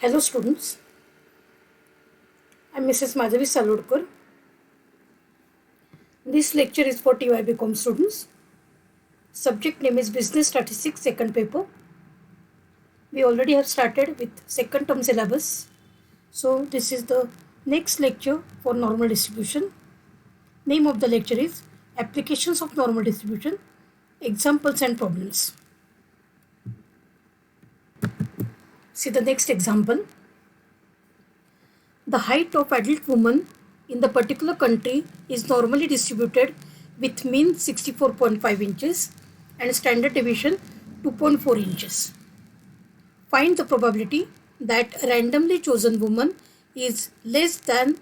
Hello students, I am Mrs. S.Salodkar. This lecture is for TY.com students. Subject name is Business Statistics second paper. We already have started with second term syllabus. So this is the next lecture for normal distribution. Name of the lecture is Applications of Normal Distribution, Examples and Problems. See the next example. The height of adult woman in the particular country is normally distributed with mean 64.5 inches and standard deviation 2.4 inches. Find the probability that a randomly chosen woman is less than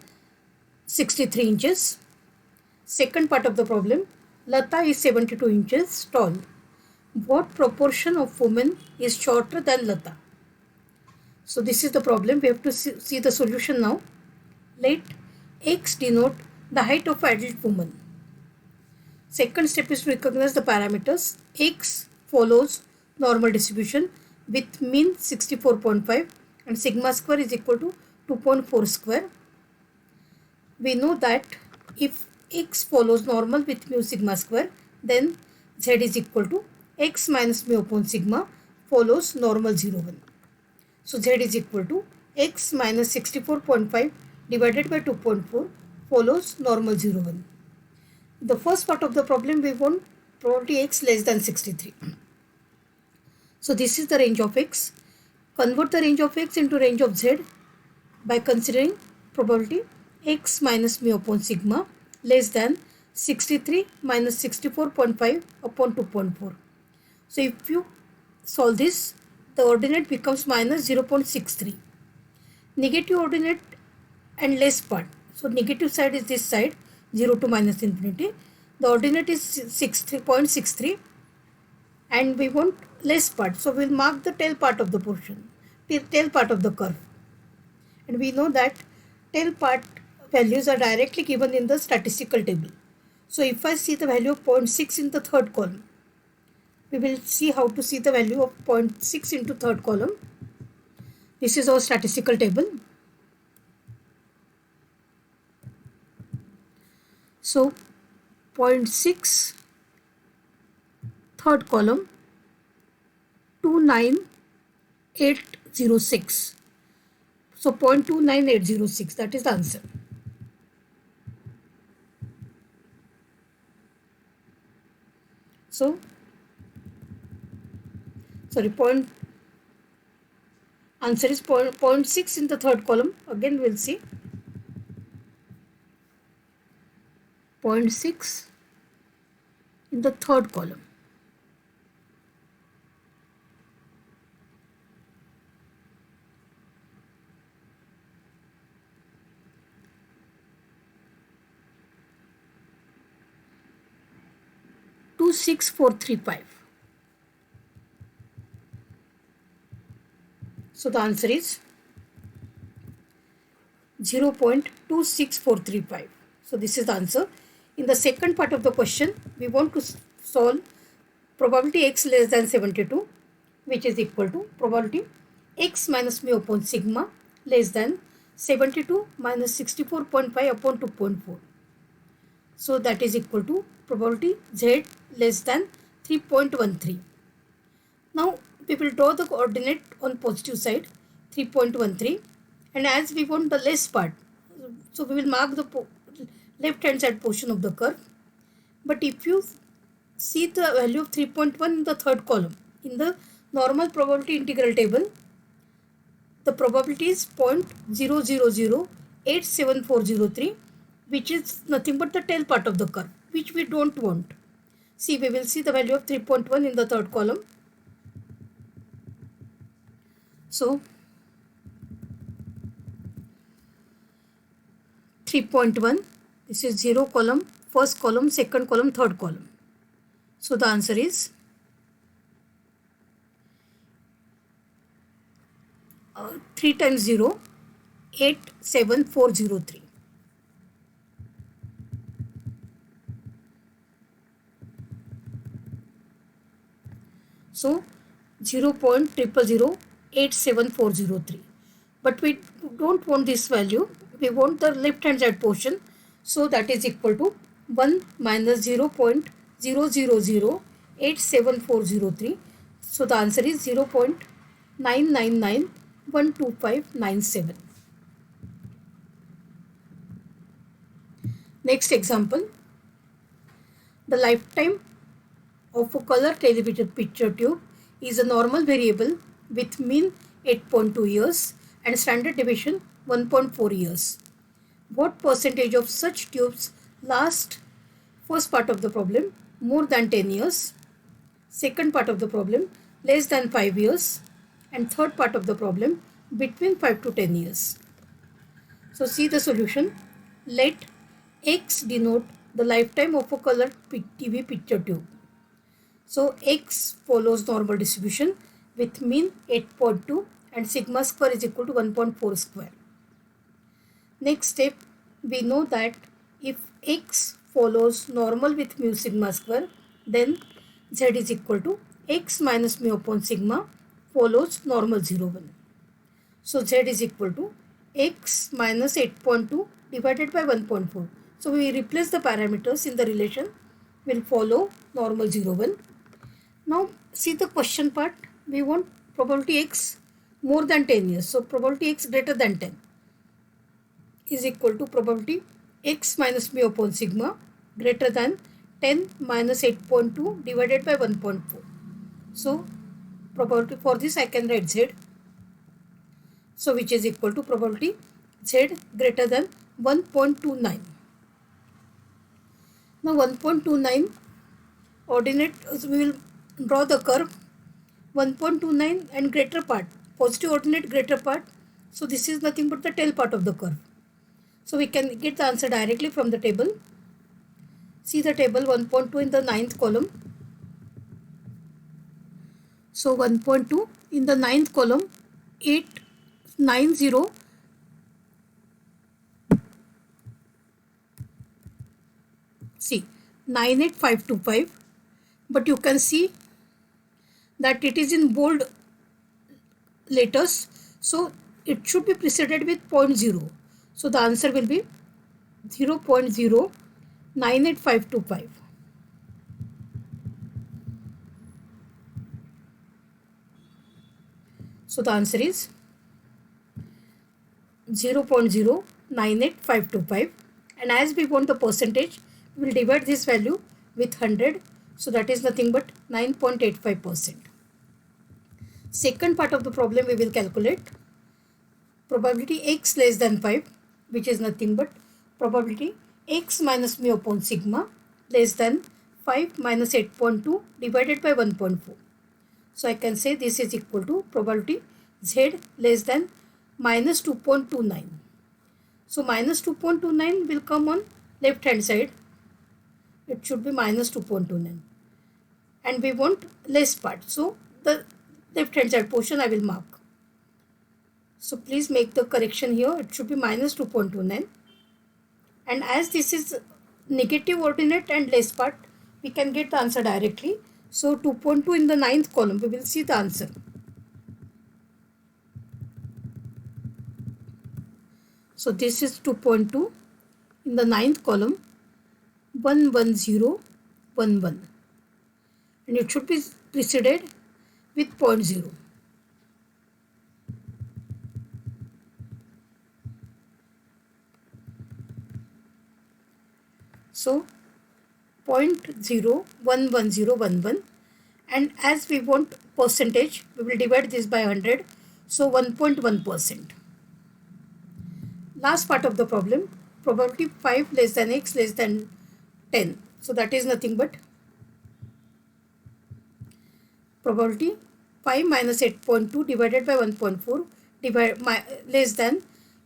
63 inches. Second part of the problem, Lata is 72 inches tall. What proportion of women is shorter than Lata? So this is the problem. We have to see the solution now. Let X denote the height of adult woman. Second step is to recognize the parameters. X follows normal distribution with mean 64.5 and sigma square is equal to 2.4 square. We know that if X follows normal with mu sigma square, then Z is equal to X minus mu upon sigma follows normal 0 1. So Z is equal to X minus 64.5 divided by 2.4 follows normal 0 1. The first part of the problem, we want probability X less than 63. So this is the range of X. Convert the range of X into range of Z by considering probability X minus mu upon sigma less than 63 minus 64.5 upon 2.4. So if you solve this, the ordinate becomes minus 0.63. Negative ordinate and less part. So negative side is this side, 0 to minus infinity. The ordinate is 0.63 and we want less part. So we'll mark the tail part of the portion, tail part of the curve. And we know that tail part values are directly given in the statistical table. So if I see the value of 0.6 in the third column, we will see how to see the value of 0.6 into third column. This is our statistical table. So 0.6 third column 29806. So 0.29806, that is the answer. So answer is 0.6 in the third column. Again we'll see 0.6 in the third column. Two 6435. So the answer is 0.26435. So this is the answer. In the second part of the question, we want to solve probability X less than 72, which is equal to probability X minus mu upon sigma less than 72 minus 64.5 upon 2.4. So that is equal to probability Z less than 3.13. Now we will draw the coordinate on positive side 3.13, and as we want the less part, so we will mark the left hand side portion of the curve. But if you see the value of 3.1 in the third column in the normal probability integral table, the probability is 0.000874003, which is nothing but the tail part of the curve, which we don't want. See, we will see the value of 3.1 in the third column. So 3.1, this is 0 column, first column, second column, third column. So the answer is 3 times 0, 87403. So 0.00087403. but we don't want this value. We want the left hand side portion. So that is equal to 1 minus 0.000874003. So the answer is 0.999912597. Next example. The lifetime of a color television picture tube is a normal variable with mean 8.2 years and standard deviation 1.4 years. What percentage of such tubes last? First part of the problem, more than 10 years. Second part of the problem, less than 5 years. And third part of the problem, between 5 to 10 years. So see the solution. Let X denote the lifetime of a color TV picture tube. So X follows normal distribution with mean 8.2 and sigma square is equal to 1.4 square. Next step, we know that if X follows normal with mu sigma square, then Z is equal to X minus mu upon sigma follows normal 0, 1. So Z is equal to X minus 8.2 divided by 1.4. So we replace the parameters in the relation, will follow normal 0, 1. Now see the question part. We want probability X more than 10 years. So probability X greater than 10 is equal to probability X minus mu upon sigma greater than 10 minus 8.2 divided by 1.4. So probability for this I can write Z. So which is equal to probability Z greater than 1.29. Now 1.29 ordinate, we will draw the curve 1.29 and greater part, positive ordinate greater part. So this is nothing but the tail part of the curve. So we can get the answer directly from the table. See the table 1.2 in the 9th column. So 1.2 in the 9th column, 890. See 98525, but you can see that it is in bold letters, so it should be preceded with 0.0. So the answer will be 0.098525. So the answer is 0.098525, and as we want the percentage, we will divide this value with 100. So that is nothing but 9.85%. Second part of the problem, we will calculate probability X less than 5, which is nothing but probability X minus mu upon sigma less than 5 minus 8.2 divided by 1.4. So I can say this is equal to probability Z less than minus 2.29. So minus 2.29 will come on left hand side. It should be minus 2.29. And we want less part. So the left hand side portion I will mark. So please make the correction here. It should be minus 2.29. And as this is negative ordinate and less part, we can get the answer directly. So 2.2 in the 9th column, we will see the answer. So this is 2.2 in the 9th column, 11011, and it should be preceded with 0.0. So 0.011011, and as we want percentage, we will divide this by 100. So 1.1%. Last part of the problem, probability 5 less than X less than 10. So that is nothing but probability 5 minus 8.2 divided by 1.4 less than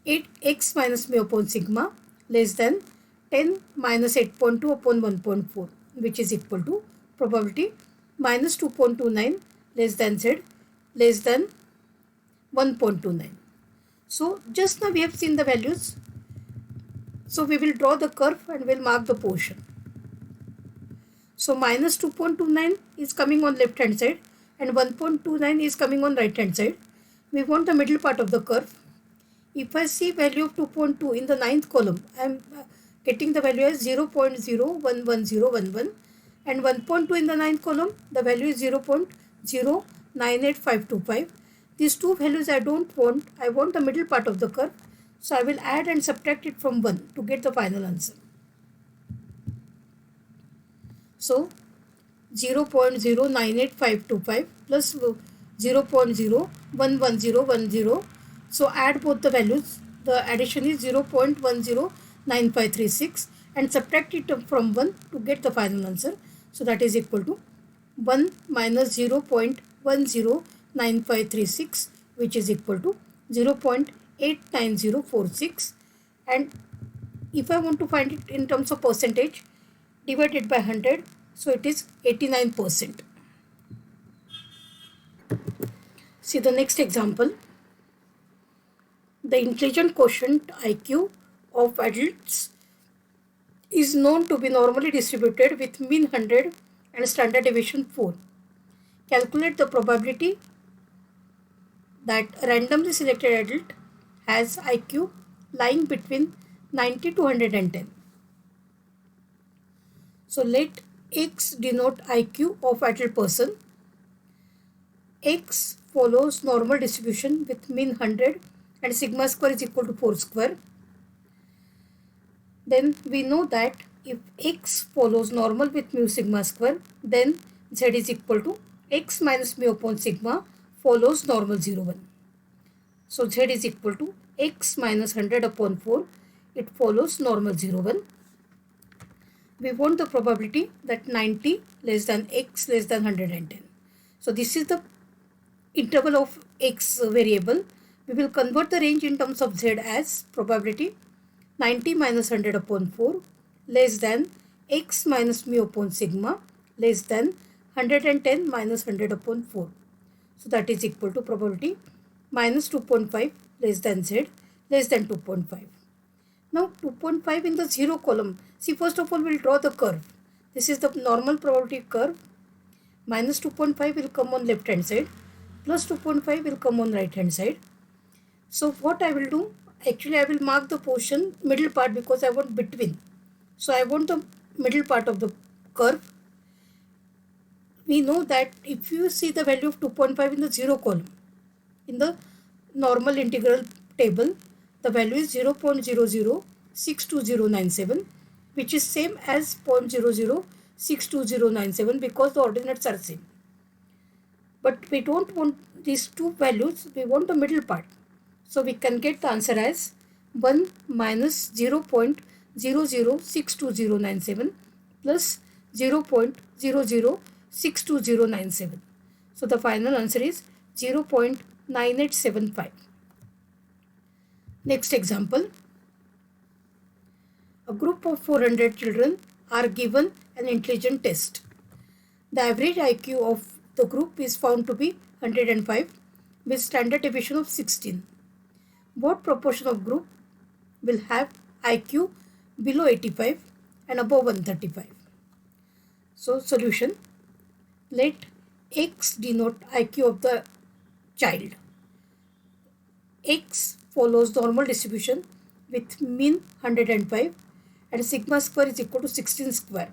8x minus mu upon sigma less than 10 minus 8.2 upon 1.4, which is equal to probability minus 2.29 less than Z less than 1.29. So just now we have seen the values. So we will draw the curve and we'll mark the portion. So minus 2.29 is coming on left hand side and 1.29 is coming on right hand side. We want the middle part of the curve. If I see value of 2.2 in the ninth column, I am getting the value as 0.011011, and 1.2 in the ninth column, the value is 0.098525. These two values I don't want. I want the middle part of the curve. So I will add and subtract it from 1 to get the final answer. So 0.098525 plus 0.011010. So add both the values. The addition is 0.109536 and subtract it from 1 to get the final answer. So that is equal to 1 minus 0.109536, which is equal to 0.89046. And if I want to find it in terms of percentage, divided by 100, so it is 89%. See the next example. The intelligent quotient IQ of adults is known to be normally distributed with mean 100 and standard deviation 4. Calculate the probability that a randomly selected adult has IQ lying between 90 to 110. So let X denote IQ of adult person. X follows normal distribution with mean 100 and sigma square is equal to 4 square. Then we know that if X follows normal with mu sigma square, then Z is equal to X minus mu upon sigma follows normal 0 1. So Z is equal to X minus 100 upon 4. It follows normal 0 1. We want the probability that 90 less than X less than 110. So this is the interval of X variable. We will convert the range in terms of Z as probability 90 minus 100 upon 4 less than X minus mu upon sigma less than 110 minus 100 upon 4. So that is equal to probability minus 2.5 less than Z less than 2.5. Now 2.5 in the 0 column. See, first of all we will draw the curve. This is the normal probability curve. Minus 2.5 will come on left hand side. Plus 2.5 will come on right hand side. So what I will do, actually I will mark the portion middle part because I want between. So I want the middle part of the curve. We know that if you see the value of 2.5 in the 0 column, in the normal integral table, the value is 0.006297, which is same as 0.006297 because the ordinates are same. But we don't want these two values, we want the middle part. So we can get the answer as 1 minus 0.006297 plus 0.006297. So the final answer is 0.9875. Next example. A group of 400 children are given an intelligence test. The average IQ of the group is found to be 105 with standard deviation of 16. What proportion of group will have IQ below 85 and above 135? So solution. Let X denote IQ of the child. X follows normal distribution with mean 105 and sigma square is equal to 16 square.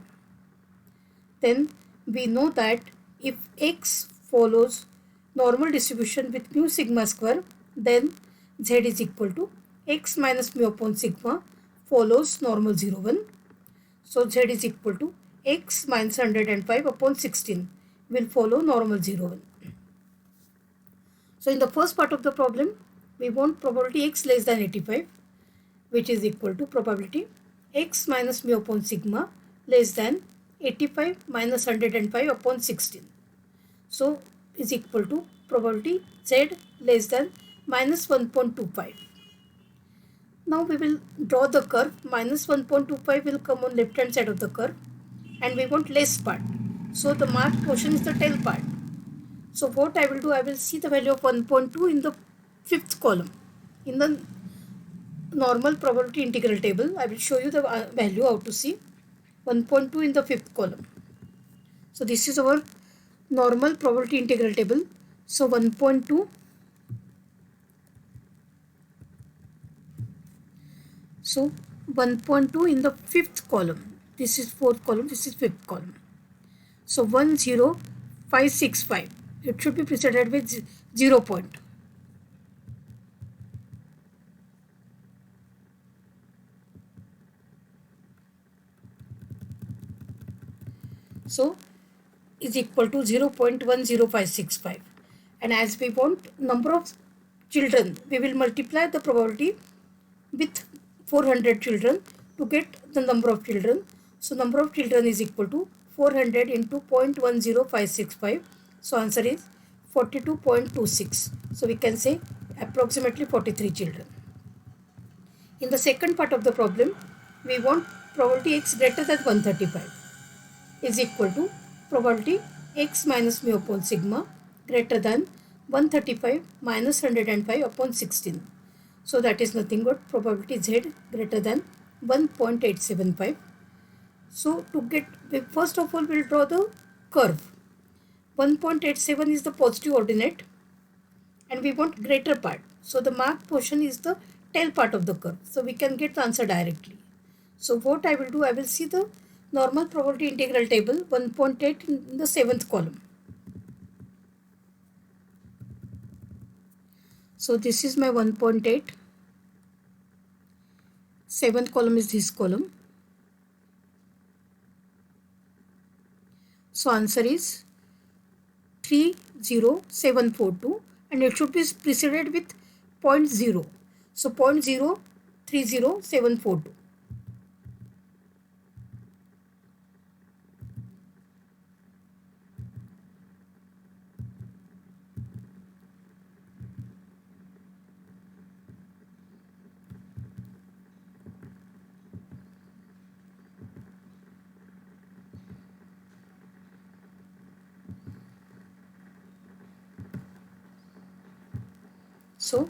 Then we know that if X follows normal distribution with mu sigma square, then Z is equal to X minus mu upon sigma follows normal 0 1. So Z is equal to X minus 105 upon 16 will follow normal 0 1. So in the first part of the problem, we want probability X less than 85, which is equal to probability X minus mu upon sigma less than 85 minus 105 upon 16. So is equal to probability Z less than minus 1.25. Now we will draw the curve. Minus 1.25 will come on left hand side of the curve and we want less part. So the marked portion is the tail part. So what I will do, I will see the value of 1.2 in the fifth column. In the normal probability integral table, I will show you the value how to see 1.2 in the fifth column. So this is our normal probability integral table. So 1.2 So 1.2 in the fifth column. This is fourth column, this is fifth column. So 10565. It should be preceded with 0 point. So is equal to 0.10565. And as we want number of children, we will multiply the probability with 400 children to get the number of children. So number of children is equal to 400 into 0.10565. So answer is 42.26. So we can say approximately 43 children. In the second part of the problem, we want probability x greater than 135 is equal to probability x minus mu upon sigma greater than 135 minus 105 upon 16. So that is nothing but probability z greater than 1.875. So to get, first of all we'll draw the curve. 1.87 is the positive ordinate and we want greater part. So the marked portion is the tail part of the curve. So we can get the answer directly. So what I will do, I will see the normal probability integral table 1.8 in the 7th column. So this is my 1.8. 7th column is this column. So answer is 30742 and it should be preceded with 0.0. So 0.030742. So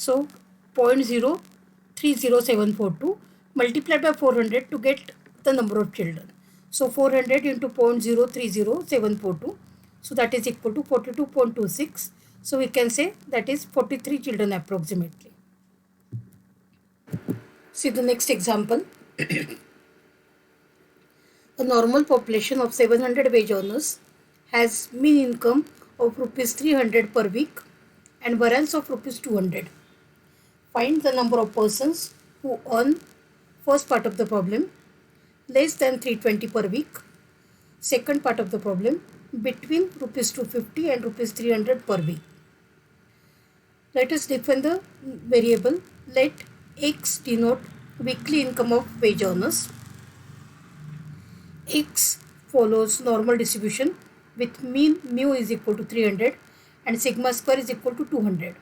So 0.030742 multiplied by 400 to get the number of children. So 400 into 0.030742. So that is equal to 42.26. So we can say that is 43 children approximately. See the next example. A normal population of 700 wage earners has mean income of rupees 300 per week and variance of rupees 200. Find the number of persons who earn, first part of the problem, less than 320 per week. Second part of the problem, between rupees 250 and rupees 300 per week. Let us define the variable. Let x denote weekly income of wage earners. X follows normal distribution with mean mu is equal to 300 and sigma square is equal to 200.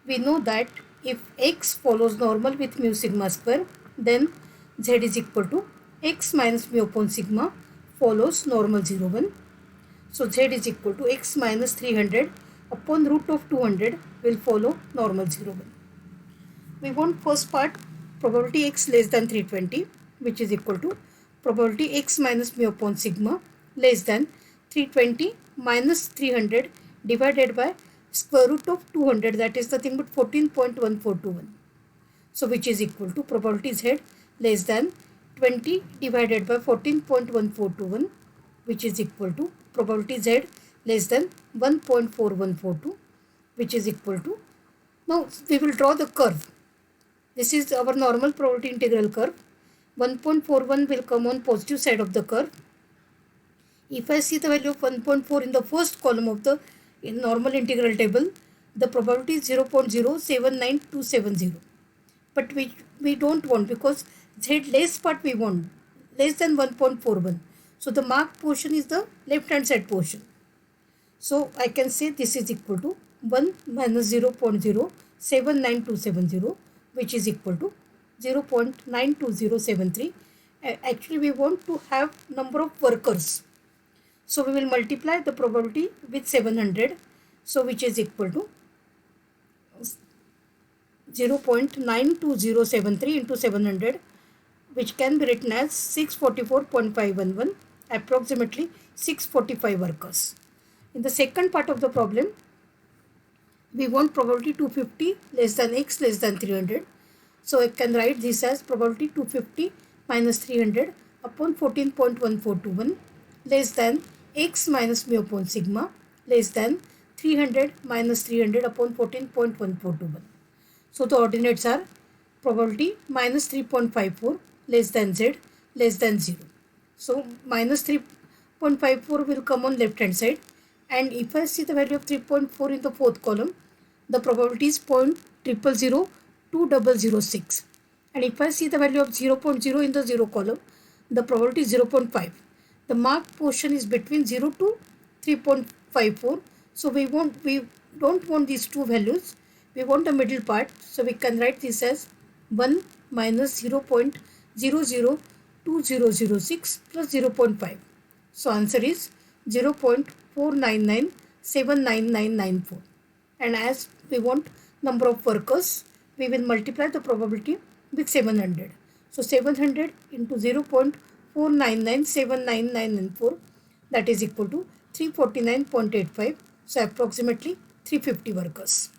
We know that if x follows normal with mu sigma square, then z is equal to x minus mu upon sigma follows normal 0 1. So z is equal to x minus 300 upon root of 200 will follow normal 0 1. We want first part probability x less than 320, which is equal to probability x minus mu upon sigma less than 320 minus 300 divided by square root of 200, that is nothing but 14.1421. So which is equal to probability z less than 20 divided by 14.1421, which is equal to probability z less than 1.4142, which is equal to, now we will draw the curve. This is our normal probability integral curve. 1.41 will come on positive side of the curve. If I see the value of 1.4 in the first column of the normal integral table, the probability is 0.079270. But we don't want, because z less part we want, less than 1.41. So the marked portion is the left hand side portion. So I can say this is equal to 1 minus 0.079270, which is equal to 0.92073. Actually we want to have number of workers. So we will multiply the probability with 700. So which is equal to 0.92073 into 700. which can be written as 644.511, approximately 645 workers. In the second part of the problem, we want probability 250 less than x less than 300. So I can write this as probability 250 minus 300 upon 14.1421 less than x minus mu upon sigma less than 300 minus 300 upon 14.1421. So the ordinates are probability minus 3.54 less than z less than 0. So minus 3.54 will come on left hand side, and if I see the value of 3.4 in the fourth column, the probability is 0.000206, and if I see the value of 0.0 in the 0 column, the probability is 0.5. The marked portion is between 0 to 3.54. So we don't want these two values. We want the middle part. So we can write this as 1 minus 0.002006 plus 0.5. So answer is 0.499799994. And as we want number of workers, we will multiply the probability with 700. So 700 into 0.499799994, that is equal to 349.85. So approximately 350 workers.